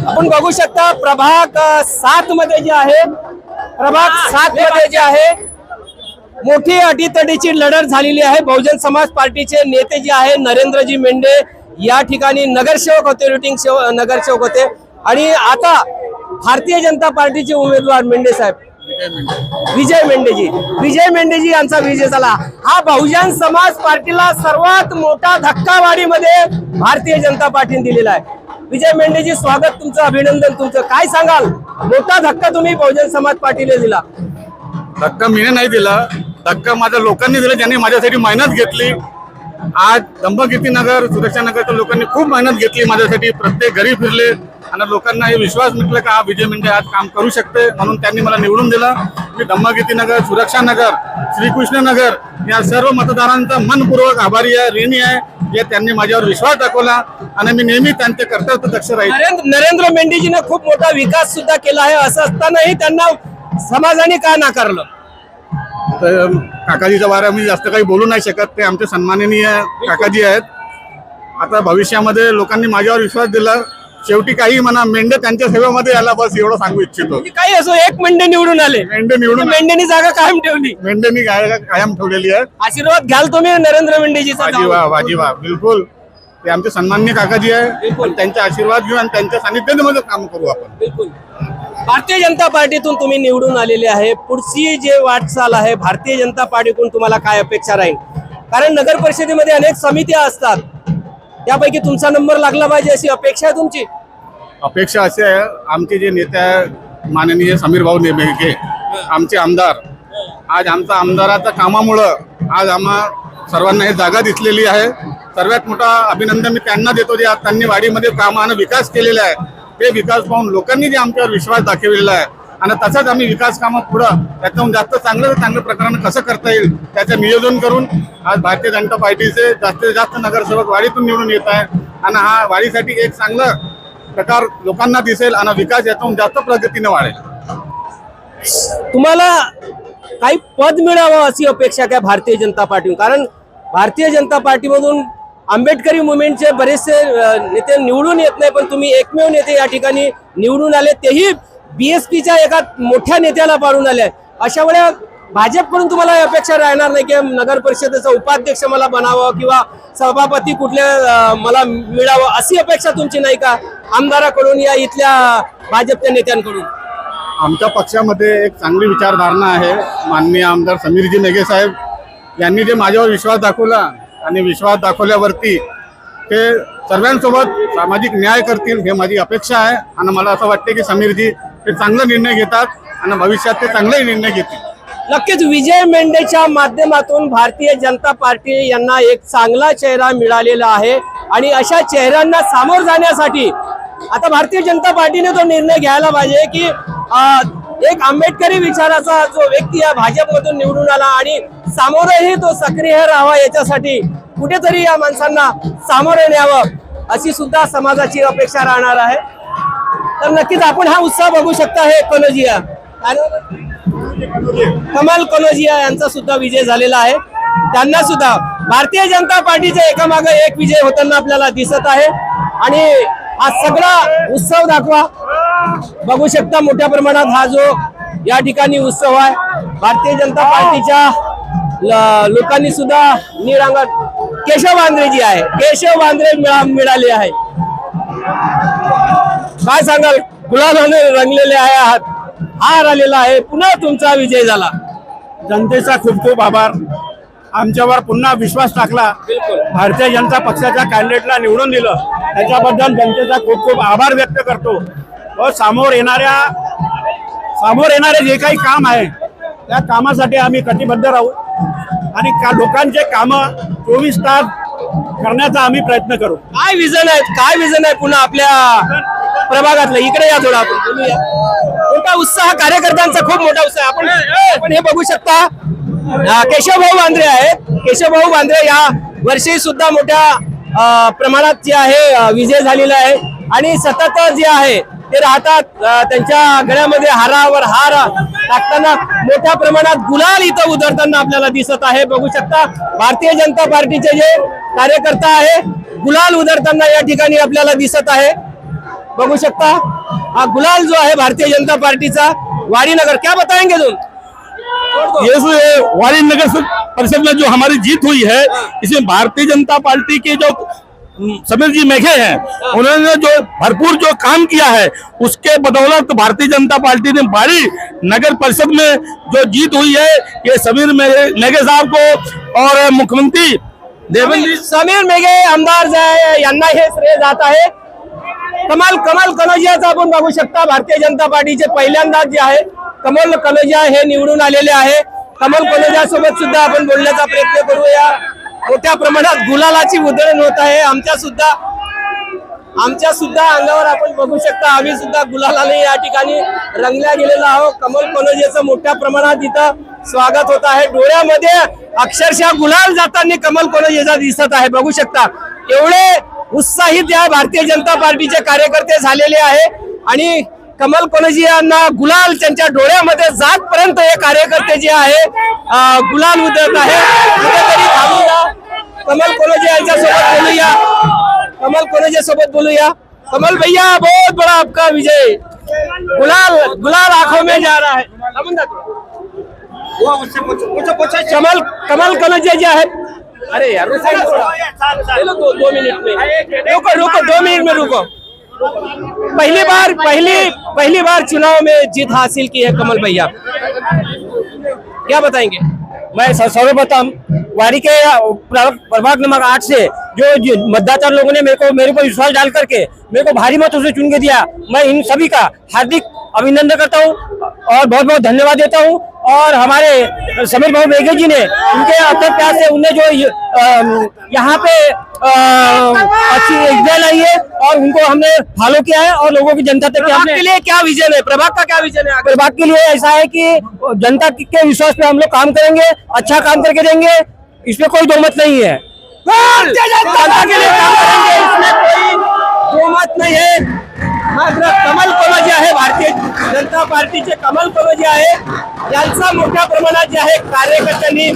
आपण बघू शकता प्रभाग 7 मध्ये जे आहे, प्रभाग 7 मध्ये जे आहे मोठी अटीतटीची लढत झालेली आहे। बहुजन समाज पार्टीचे नेते जे आहे नरेंद्रजी मेंढे या ठिकाणी नगरसेवक होते, रुटीन नगरसेवक होते आणि आता भारतीय जनता पार्टीचे उमेदवार मेंढे साहेब विजय मेंढेजी यांचा विजय झाला। हा बहुजन समाज पार्टीला सर्वात मोठा धक्का वाढीमध्ये भारतीय जनता पार्टीने दिलेला आहे। विजय मेंढेजी स्वागत तुमचं, अभिनंदन तुमचं। काय सांगाल, मोठा धक्का तुम्ही बहुजन समाज पार्टीला दिला? धक्का मी नाही दिला, धक्का माझ्या लोकांनी दिला, ज्यांनी माझ्यासाठी मेहनत घेतली। आज दंबगीती नगर, सुरक्षा नगरच्या लोकांनी खूप मेहनत घेतली माझ्यासाठी, प्रत्येक घरी फिरले आणि लोकांना हे विश्वास मिळाला की हा विजय मेंढे आज काम करू शकते, म्हणून त्यांनी मला निवडून दिलं। मी दंबगीती नगर, सुरक्षा नगर, श्रीकृष्ण नगर या सर्व मतदारांचा मनपूर्वक आभारी आहे, ऋणी आहे, जे त्यांनी माझ्यावर विश्वास दाखवला आणि मी नेहमी त्यांचे कर्तव्य दक्ष राहील। नरेंद्र मेंढेजीने खूप मोठा विकास सुद्धा केला आहे, असं असतानाही त्यांना समाजाने का नाकारलं? तर काकाजीच्या बारे मी जास्त काही बोलू नाही शकत, ते आमचे सन्माननीय काकाजी आहेत। आता भविष्यामध्ये लोकांनी माझ्यावर विश्वास दिला, शेवटी काही म्हणा मेंढे त्यांच्या सेवेमध्ये आला, बस एवढं सांगू इच्छितो। काही असो, एक मेंढे निवडून आले, मेंढेनी जागा कायम ठेवली, मेंढेनी कायम ठेवलेली आहे। आशीर्वाद घ्याल तुम्ही नरेंद्र मेंढेजीचा? वाजीवा बिलकुल, ते आमचे सन्माननीय काकाजी आहे, त्यांचे आशीर्वाद घेऊ आणि त्यांच्या सानिध्यामध्ये काम करू आपण। बिलकुल। भारतीय जनता पार्टीतून तुम्ही निवडून आलेले आहे, पुढची जे वाटचाल आहे भारतीय जनता पार्टीकडून तुम्हाला काय अपेक्षा राहील? कारण नगर परिषदेमध्ये अनेक समित्या असतात, त्यापैकी तुमचा नंबर लागला पाहिजे अशी अपेक्षा आहे तुमची? अपेक्षा अशी आहे, आमचे जे नेते आहे माननीय समीर भाऊ नेमेके, आमचे आमदार, आज आमचा आमदाराच्या कामामुळं आज आम्हा सर्वांना हे जागा दिसलेली आहे। सर्वात मोठा अभिनंदन मी त्यांना देतो, जे आज त्यांनी वाडीमध्ये कामानं विकास केलेला आहे। ते विकास पाहून लोकांनी जे आमच्यावर विश्वास दाखवलेला आहे आणि तसंच आम्ही विकास कामात पुढं त्याच्याहून जास्त चांगलं प्रकारानं कसं करता येईल त्याचं नियोजन करून आज भारतीय जनता पार्टीचे जास्तीत जास्त नगरसेवक वाडीतून निवडून येत आहे आणि हा वाडीसाठी एक चांगला प्रकार लोकांना दिसेल आणि विकास यातून जास्त प्रगतीने वाढेल। तुम्हाला काही पद मिळावं अशी अपेक्षा काय भारतीय जनता पार्टी? कारण भारतीय जनता पार्टीमधून आंबेडकरी मुवमेंटचे बरेचसे नेते निवडून येत नाही, पण तुम्ही एकमेव नेते या ठिकाणी निवडून आले, तेही बीएसपीच्या एका मोठ्या नेत्याला पाडून आले। अशा वेळेला भाजपकडून तुम्हाला अपेक्षा राहणार नाही की नगर परिषदेचा उपाध्यक्ष मला बनावं किंवा सभापती कुठल्या मला मिळावं, अशी अपेक्षा तुमची नाही का आमदाराकडून या इथल्या भाजपच्या नेत्यांकडून? आमच्या पक्षामध्ये एक चांगली विचारधारणा आहे। माननीय आमदार समीरजी मेघे साहेब यांनी जे माझ्यावर विश्वास दाखवला आणि विश्वास दाखवल्यावरती ते सर्वांसोबत सामाजिक न्याय करतील हे माझी अपेक्षा आहे आणि मला असं वाटते की समीरजी ते चांगला निर्णय घेतात आणि भविष्यात ते चांगले निर्णय घेतील। नक्कीच विजय मेंढेच्या माध्यमातून भारतीय जनता पार्टी यांना एक चांगला चेहरा मिळालेला आहे आणि अशा चेहऱ्यांना सामोर जाण्यासाठी आता भारतीय जनता पार्टीने तो निर्णय घ्यायला पाहिजे की एक आंबेडकरी विचाराचा जो व्यक्ती या भाजपमधून निवडून आला आणि सामोरेही तो सक्रिय राहावा, याच्यासाठी कुठेतरी या माणसांना सामोरे न्यावं अशी सुद्धा समाजाची अपेक्षा राहणार आहे। तर नक्कीच आपण हा उत्साह बघू शकता। हे कनोजिया, कमाल कनोजिया यांचा सुद्धा विजय झालेला आहे, त्यांना सुद्धा भारतीय जनता पार्टीचा एकामागे एक विजय होताना आपल्याला दिसत आहे आणि हा सगळा उत्सव दाखवा बघू शकता। मोठ्या प्रमाणात हा जो या ठिकाणी उत्सव आहे भारतीय जनता पार्टीच्या लोकांनी सुद्धा निरांगण केशव वांद्रे जी आहे, केशव वांद्रे मिळाले आहे। काय सांगाल, गुलालाने रंगलेले आहे आहात, हार आलेला आहे, पुन्हा तुमचा विजय झाला। जनतेचा खूप खूप आभार, आमच्यावर पुन्हा विश्वास टाकला, भारतीय जनता पक्षाच्या कॅन्डिडेटला निवडून दिलं, त्याच्याबद्दल जनतेचा खूप खूप आभार व्यक्त करतो। व समोर येणारे जे काही काम आहे त्या कामासाठी आम्ही कटिबद्ध राहू आणि लोकांचे कामं 24 तास करण्याचा आम्ही प्रयत्न करू। काय विजन आहे पुन्हा आपल्या प्रभागातलं? इकडे या थोडा, आपण बोलूया। मोठा उत्साह कार्यकर्त्यांचा, खूप मोठा उत्साह आपण हे बघू शकता। केशवभाऊ वांद्रे आहेत, केशवभाऊ वांद्रे या वर्षी सुद्धा मोठ्या प्रमाणात जे आहे विजय झालेला आहे आणि सतत जे आहे ते राहतात, त्यांच्या गळ्यामध्ये हारावर हार टाकताना मोठ्या प्रमाणात गुलाल इथं उधळताना आपल्याला दिसत आहे। बघू शकता भारतीय जनता पार्टीचे जे कार्यकर्ता आहे गुलाल उधळताना या ठिकाणी आपल्याला दिसत आहे. बघू शकता हा गुलाल जो आहे भारतीय जनता पार्टीचा वाड़ी नगर. क्या बताएंगे तुम? ये जो वाड़ी नगर परिषद में जो हमारी जीत हुई है, इसमें भारतीय जनता पार्टी के जो समीर जी मेघे हैं, उन्होंने जो भरपूर जो काम किया है, उसके बदौलत भारतीय जनता पार्टी ने वाड़ी नगर परिषद में जो जीत हुई है, ये समीर मेघे साहब को और मुख्यमंत्री देवेंद्र समीर मेघे आमदार जे आहे यांना हे श्रेय जात आहे. कमल कनोजियाचा आपण बघू शकता. भारतीय जनता पार्टीचे पहिल्यांदाच जे आहे कमल कनोजिया हे निवडून आलेले आहे. कमल कनोजिया सोबत सुद्धा आपण बोलण्याचा प्रयत्न करूया. मोठ्या प्रमाणात गुलालाची उधळण होत आहे. आमच्या सुद्धा अंगावर आपण बघू शकता. आम्ही सुद्धा गुलालाने या ठिकाणी रंगल्या गेलेलो आहोत. कमल कनोजियाचं मोठ्या प्रमाणात इथं स्वागत होत आहे. डोळ्यामध्ये अक्षरशः गुलाल जाताना कमल कनोजिया दिसत आहे. बघू शकता एवढे उत्साहित या भारतीय जनता पार्टीचे कार्यकर्ते झालेले आहे आणि कमल कनोजियांना गुलाल त्यांच्या डोळ्यामध्ये जातपर्यंत हे कार्यकर्ते जे आहे गुलाल उधळत आहे. कुठेतरी थांबूया. कमल कनोजिया यांच्या सोबत बोलूया. कमल कनोजिया सोबत बोलूया. कमल भैया बहुत बड़ा आपका विजय. गुलाल आंखों में जा रहा है. कमल कनोजिया जे आहेत. अरे यार रुको 2 मिनट में रुको 2 मिनट में रुको. पहली बार चुनाव में जीत हासिल की है कमल भैया, क्या बताएंगे? मैं सर्वप्रथम वाड़ी के प्रभाग नंबर 8 से जो मतदाता लोगों ने मेरे को विश्वास डाल करके मेरे को भारी मतों से चुन के दिया, मैं इन सभी का हार्दिक अभिनंदन करता हूं और बहुत बहुत धन्यवाद देता हूं. और हमारे समीर भाऊ मेघे जी ने उनके अथक प्यार से उन्हें जो यहाँ पे अच्छी एग्जाम आई है और उनको हमने फॉलो किया है और लोगों की जनता तक प्रभाग के लिए क्या विजन है? प्रभाग का क्या विजन है? प्रभाग के लिए ऐसा है कि जनता के विश्वास पे हम लोग काम करेंगे, अच्छा काम करके देंगे, इसमें कोई दो मत नहीं है. जनता के लिए काम करेंगे, इसमें कोई दो मत नहीं है. मात्र कमल कनोजिया आहे भारतीय जनता पार्टीचे कमल कनोजिया आहे. यांचा मोठ्या प्रमाणात जे आहे कार्यकर्त्यांनी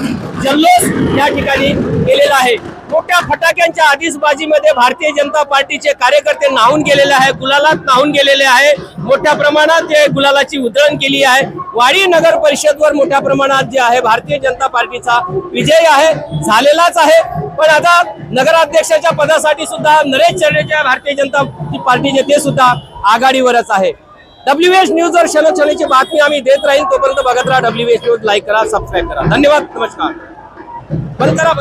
जल्लोष या ठिकाणी केलेला आहे. मोठ्या फटाक्यांच्या आतिषबाजीमध्ये भारतीय जनता पार्टीचे कार्यकर्ते न्हावून गेलेले आहे. गुलालात न्हावून गेलेले आहे. मोठ्या प्रमाणात जे गुलालाची उधळण केली आहे. वाडी नगर परिषदवर मोठ्या प्रमाणात जे आहे भारतीय जनता पार्टीचा विजय आहे झालेलाच आहे. पण आता नगराध्यक्षाच्या पदासाठी सुद्धा नरेश चर्चेच्या भारतीय जनता पार्टीचे ते सुद्धा आघाडीवरच आहे. WH न्यूज वर क्षणोक्षणीची बातमी आम्ही देत राहील. तोपर्यंत बघत राहा WH न्यूज. लाईक करा, सबस्क्राईब करा. धन्यवाद, नमस्कार. बंद करा.